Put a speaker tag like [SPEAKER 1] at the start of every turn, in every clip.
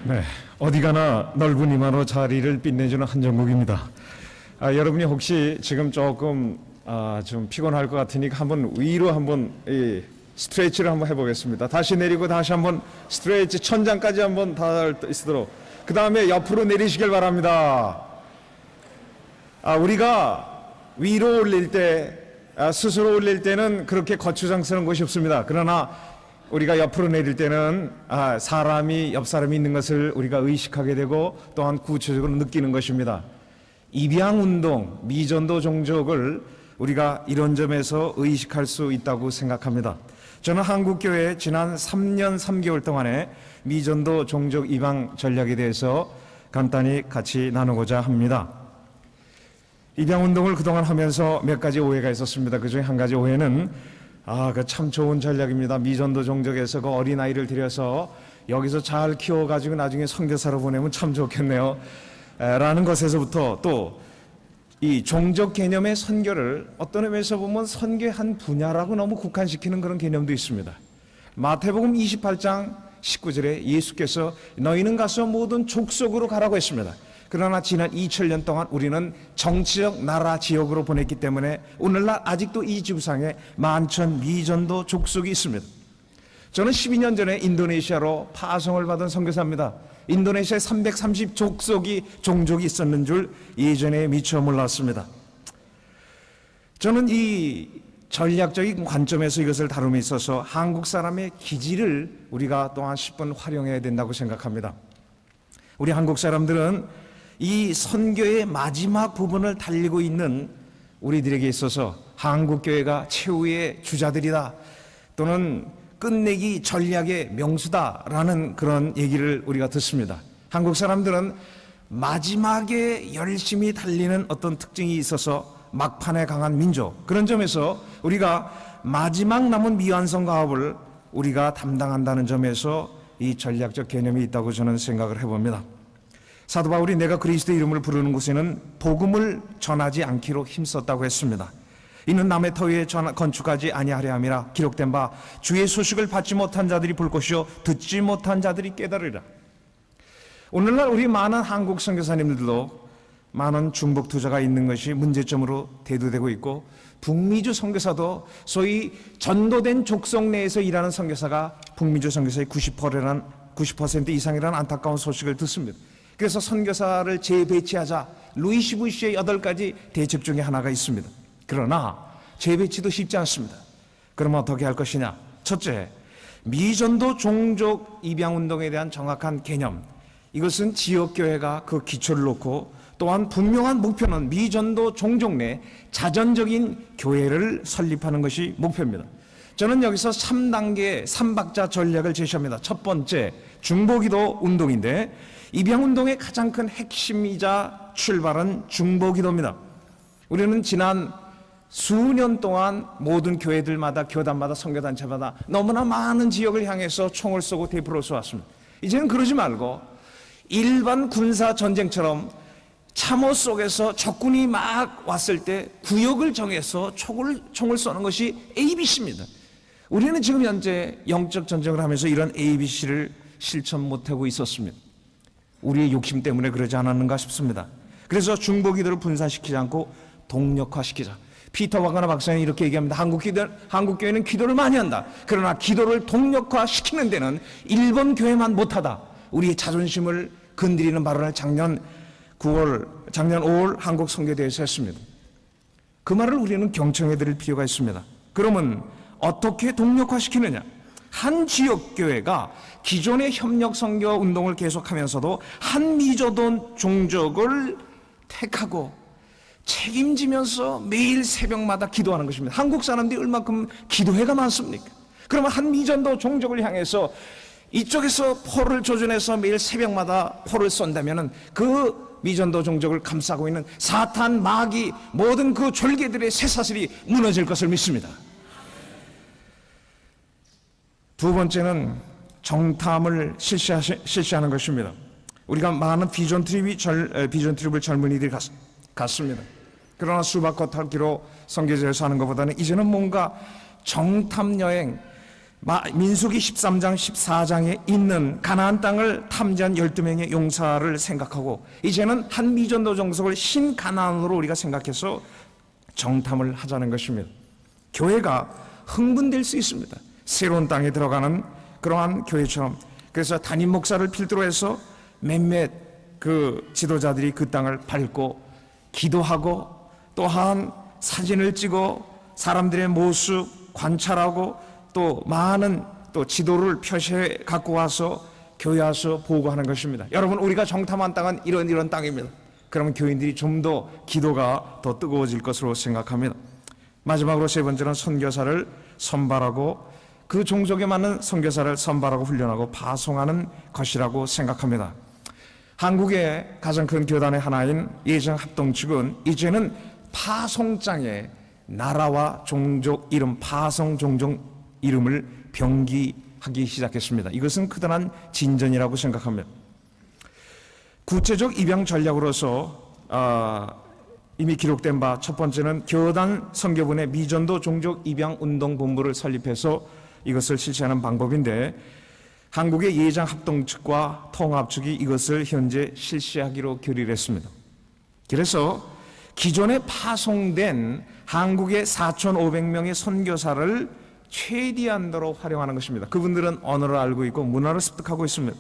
[SPEAKER 1] 네, 어디 가나 넓은 이마로 자리를 빛내주는 한정국입니다. 여러분이 혹시 지금 조금 좀 피곤할 것 같으니까 한번 위로 한번 스트레치를 한번 해보겠습니다. 다시 내리고 다시 한번 스트레치 천장까지 한번 닿을 수 있도록. 그 다음에 옆으로 내리시길 바랍니다. 우리가 위로 올릴 때, 스스로 올릴 때는 그렇게 거추장스러운 것이 없습니다. 그러나 우리가 옆으로 내릴 때는 사람이 옆 사람이 있는 것을 우리가 의식하게 되고 또한 구체적으로 느끼는 것입니다. 입양운동, 미전도 종족을 우리가 이런 점에서 의식할 수 있다고 생각합니다. 저는 한국교회 지난 3년 3개월 동안의 미전도 종족 입양 전략에 대해서 간단히 같이 나누고자 합니다. 입양운동을 그동안 하면서 몇 가지 오해가 있었습니다. 그 중에 한 가지 오해는 그 참 좋은 전략입니다. 미전도 종족에서 그 어린아이를 들여서 여기서 잘 키워가지고 나중에 선교사로 보내면 참 좋겠네요. 라는 것에서부터 또 이 종족 개념의 선교를 어떤 의미에서 보면 선교의 한 분야라고 너무 국한시키는 그런 개념도 있습니다. 마태복음 28장 19절에 예수께서 너희는 가서 모든 족속으로 가라고 했습니다. 그러나 지난 2000년 동안 우리는 정치적 나라 지역으로 보냈기 때문에 오늘날 아직도 이 지구상에 만천 미전도 족속이 있습니다. 저는 12년 전에 인도네시아로 파송을 받은 선교사입니다. 인도네시아에 330 종족이 있었는 줄 예전에 미처 몰랐습니다. 저는 이 전략적인 관점에서 이것을 다룸에 있어서 한국 사람의 기질을 우리가 또한 10분 활용해야 된다고 생각합니다. 우리 한국 사람들은 이 선교의 마지막 부분을 달리고 있는 우리들에게 있어서 한국교회가 최후의 주자들이다 또는 끝내기 전략의 명수다라는 그런 얘기를 우리가 듣습니다. 한국 사람들은 마지막에 열심히 달리는 어떤 특징이 있어서 막판에 강한 민족, 그런 점에서 우리가 마지막 남은 미완성 가업을 우리가 담당한다는 점에서 이 전략적 개념이 있다고 저는 생각을 해봅니다. 사도 바울이 내가 그리스도의 이름을 부르는 곳에는 복음을 전하지 않기로 힘썼다고 했습니다. 이는 남의 터위에 건축하지 아니하려 함이라 기록된 바 주의 소식을 받지 못한 자들이 볼 것이요 듣지 못한 자들이 깨달으리라. 오늘날 우리 많은 한국 선교사님들도 많은 중복 투자가 있는 것이 문제점으로 대두되고 있고, 북미주 선교사도 소위 전도된 족속 내에서 일하는 선교사가 북미주 선교사의 90% 이상이라는 안타까운 소식을 듣습니다. 그래서 선교사를 재배치하자 루이시 부시의 8가지 대책 중에 하나가 있습니다. 그러나 재배치도 쉽지 않습니다. 그러면 어떻게 할 것이냐? 첫째, 미전도 종족 입양운동에 대한 정확한 개념, 이것은 지역교회가 그 기초를 놓고 또한 분명한 목표는 미전도 종족 내 자전적인 교회를 설립하는 것이 목표입니다. 저는 여기서 3단계 3박자 전략을 제시합니다. 첫 번째, 중보기도 운동인데 입양운동의 가장 큰 핵심이자 출발은 중보기도입니다. 우리는 지난 수년 동안 모든 교회들마다 교단마다 선교단체마다 너무나 많은 지역을 향해서 총을 쏘고 대포를 쏘았습니다. 이제는 그러지 말고 일반 군사 전쟁처럼 참호 속에서 적군이 막 왔을 때 구역을 정해서 총을 쏘는 것이 ABC입니다. 우리는 지금 현재 영적 전쟁을 하면서 이런 ABC를 실천 못하고 있었습니다. 우리의 욕심 때문에 그러지 않았는가 싶습니다. 그래서 중보기도를 분산시키지 않고 동력화시키자. 피터 와가나 박사는 이렇게 얘기합니다. 한국교회는 기도를 많이 한다. 그러나 기도를 동력화시키는 데는 일본 교회만 못하다. 우리의 자존심을 건드리는 발언을 작년 5월 한국 선교대회에서 했습니다. 그 말을 우리는 경청해 드릴 필요가 있습니다. 그러면 어떻게 동력화시키느냐? 한 지역교회가 기존의 협력 선교 운동을 계속하면서도 한 미전도 종족을 택하고 책임지면서 매일 새벽마다 기도하는 것입니다. 한국 사람들이 얼마큼 기도회가 많습니까? 그러면 한 미전도 종족을 향해서 이쪽에서 포를 조준해서 매일 새벽마다 포를 쏜다면 그 미전도 종족을 감싸고 있는 사탄, 마귀, 모든 그 졸개들의 쇠사슬이 무너질 것을 믿습니다. 두 번째는 정탐을 실시하는 것입니다. 우리가 많은 비전 트립을 젊은이들이 갔습니다. 그러나 수박 겉핥기로 선교지에서 하는 것보다는 이제는 뭔가 정탐 여행, 민수기 13장 14장에 있는 가나안 땅을 탐지한 12명의 용사를 생각하고 이제는 한 미전도 정석을 신가나안으로 우리가 생각해서 정탐을 하자는 것입니다. 교회가 흥분될 수 있습니다. 새로운 땅에 들어가는 그러한 교회처럼. 그래서 담임 목사를 필두로 해서 몇몇 그 지도자들이 그 땅을 밟고 기도하고 또한 사진을 찍어 사람들의 모습 관찰하고 또 많은 또 지도를 표시해 갖고 와서 교회 와서 보고하는 것입니다. 여러분, 우리가 정탐한 땅은 이런 땅입니다. 그러면 교인들이 좀 더 기도가 더 뜨거워질 것으로 생각합니다. 마지막으로 세 번째는 선교사를 선발하고 그 종족에 맞는 선교사를 선발하고 훈련하고 파송하는 것이라고 생각합니다. 한국의 가장 큰 교단의 하나인 예정합동 측은 이제는 파송장에 나라와 종족 이름, 파송 종족 이름을 병기하기 시작했습니다. 이것은 크다란 진전이라고 생각합니다. 구체적 입양 전략으로서 이미 기록된 바 첫 번째는 교단 선교분의 미전도 종족 입양 운동 본부를 설립해서 이것을 실시하는 방법인데 한국의 예장 합동 측과 통합 측이 이것을 현재 실시하기로 결의했습니다. 그래서 기존에 파송된 한국의 4,500명의 선교사를 최대한도로 활용하는 것입니다. 그분들은 언어를 알고 있고 문화를 습득하고 있습니다.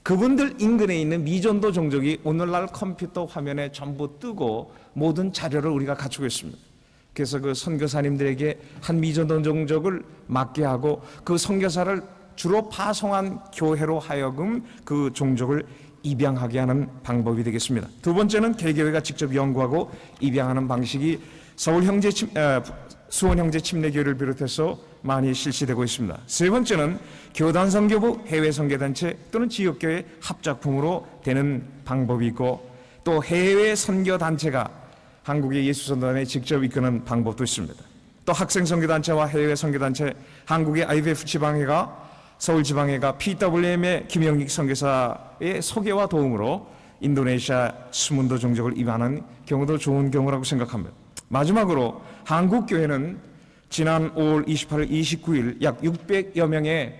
[SPEAKER 1] 그분들 인근에 있는 미전도 종족이 오늘날 컴퓨터 화면에 전부 뜨고 모든 자료를 우리가 갖추고 있습니다. 그래서 그 선교사님들에게 한 미전도 종족을 맡게 하고 그 선교사를 주로 파송한 교회로 하여금 그 종족을 입양하게 하는 방법이 되겠습니다. 두 번째는 개교회가 직접 연구하고 입양하는 방식이 수원 형제 침례교회를 비롯해서 많이 실시되고 있습니다. 세 번째는 교단 선교부, 해외 선교단체 또는 지역교회 합작품으로 되는 방법이 있고 또 해외 선교단체가 한국의 예수선교단에 직접 이끄는 방법도 있습니다. 또 학생 선교단체와 해외 선교단체, 한국의 IBF 지방회가, 서울 지방회가 PWM의 김영익 선교사의 소개와 도움으로 인도네시아 수문도 종족을 입양하는 경우도 좋은 경우라고 생각합니다. 마지막으로 한국교회는 지난 5월 28일, 29일 약 600여 명의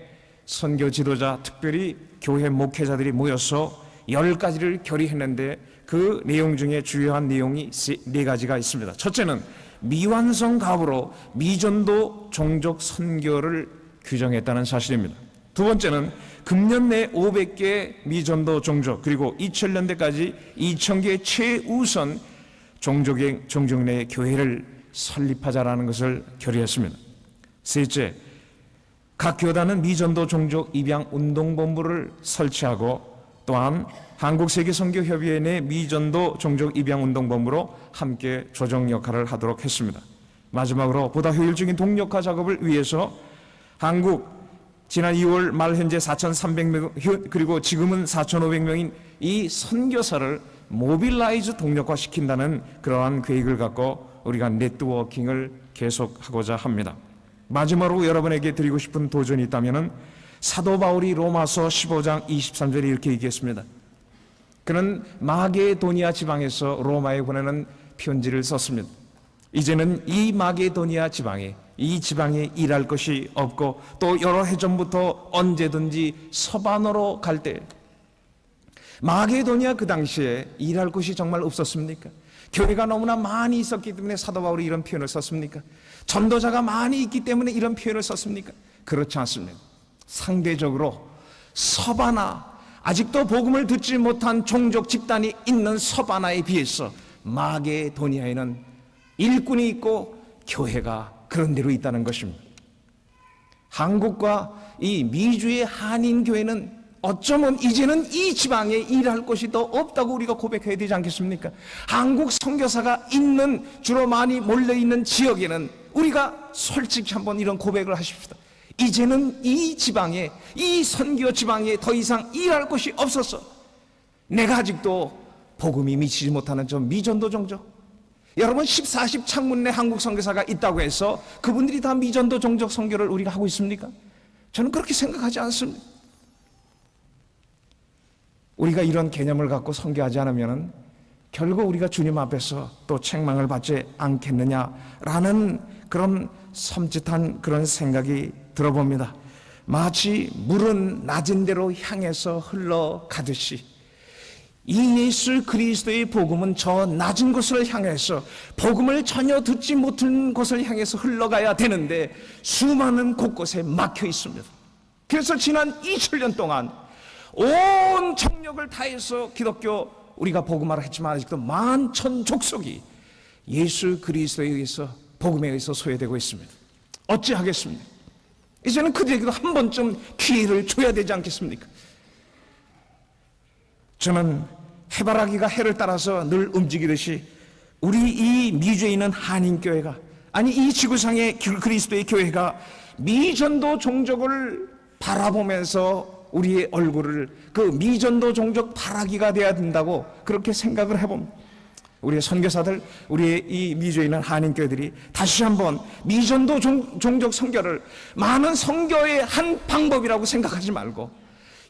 [SPEAKER 1] 선교 지도자, 특별히 교회 목회자들이 모여서 10가지를 결의했는데 그 내용 중에 주요한 내용이 4가지가 있습니다. 첫째는 미완성 가부로 미전도 종족 선교를 규정했다는 사실입니다. 두 번째는 금년 내 500개 미전도 종족 그리고 2000년대까지 2000개의 최우선 종족 내 교회를 설립하자라는 것을 결의했습니다. 셋째, 각 교단은 미전도 종족 입양 운동본부를 설치하고 또한 한국세계선교협의회 내 미전도 종족 입양 운동본부로 함께 조정 역할을 하도록 했습니다. 마지막으로 보다 효율적인 동력화 작업을 위해서 한국 지난 2월 말 현재 4,300명 그리고 지금은 4,500명인 이 선교사를 모빌라이즈 동력화 시킨다는 그러한 계획을 갖고 우리가 네트워킹을 계속하고자 합니다. 마지막으로 여러분에게 드리고 싶은 도전이 있다면 사도 바울이 로마서 15장 23절에 이렇게 얘기했습니다. 그는 마게도니아 지방에서 로마에 보내는 편지를 썼습니다. 이제는 이 마게도니아 지방에 이 지방에 일할 것이 없고 또 여러 해 전부터 언제든지 서반으로 갈 때 마게도니아 그 당시에 일할 곳이 정말 없었습니까? 교회가 너무나 많이 있었기 때문에 사도 바울이 이런 표현을 썼습니까? 전도자가 많이 있기 때문에 이런 표현을 썼습니까? 그렇지 않습니다. 상대적으로 서바나, 아직도 복음을 듣지 못한 종족 집단이 있는 서바나에 비해서 마게도니아에는 일꾼이 있고 교회가 그런 대로 있다는 것입니다. 한국과 이 미주의 한인교회는 어쩌면 이제는 이 지방에 일할 곳이 더 없다고 우리가 고백해야 되지 않겠습니까? 한국 선교사가 있는 주로 많이 몰려있는 지역에는 우리가 솔직히 한번 이런 고백을 하십시다. 이제는 이 지방에, 이 선교 지방에 더 이상 일할 곳이 없었어. 내가 아직도 복음이 미치지 못하는 저 미전도 종족, 여러분 14, 10 창문 내 한국 선교사가 있다고 해서 그분들이 다 미전도 종족 선교를 우리가 하고 있습니까? 저는 그렇게 생각하지 않습니다. 우리가 이런 개념을 갖고 선교하지 않으면 결국 우리가 주님 앞에서 또 책망을 받지 않겠느냐라는 그런 섬찟한 그런 생각이 들어봅니다. 마치 물은 낮은 데로 향해서 흘러가듯이 이 예수 그리스도의 복음은 저 낮은 곳을 향해서 복음을 전혀 듣지 못한 곳을 향해서 흘러가야 되는데 수많은 곳곳에 막혀 있습니다. 그래서 지난 2000년 동안 온 정력을 다해서 기독교 우리가 복음화를 했지만 아직도 만천 족속이 예수 그리스도에 의해서 복음에 의해서 소외되고 있습니다. 어찌하겠습니까? 이제는 그들에게도 한 번쯤 기회를 줘야 되지 않겠습니까? 저는 해바라기가 해를 따라서 늘 움직이듯이 우리 이 미주에 있는 한인교회가, 아니 이 지구상의 그리스도의 교회가 미전도 종족을 바라보면서 우리의 얼굴을 그 미전도 종족 바라기가 돼야 된다고 그렇게 생각을 해봅니다. 우리의 선교사들, 우리의 이 미주에 있는 한인교회들이 다시 한번 미전도 종족 선교를 많은 선교의 한 방법이라고 생각하지 말고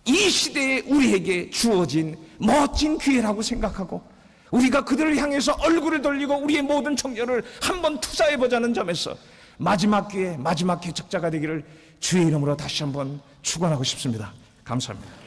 [SPEAKER 1] 이 시대에 우리에게 주어진 멋진 기회라고 생각하고 우리가 그들을 향해서 얼굴을 돌리고 우리의 모든 청년을 한번 투자해보자는 점에서 마지막 기회, 마지막 개척자가 되기를 주의 이름으로 다시 한번 축원하고 싶습니다. 감사합니다.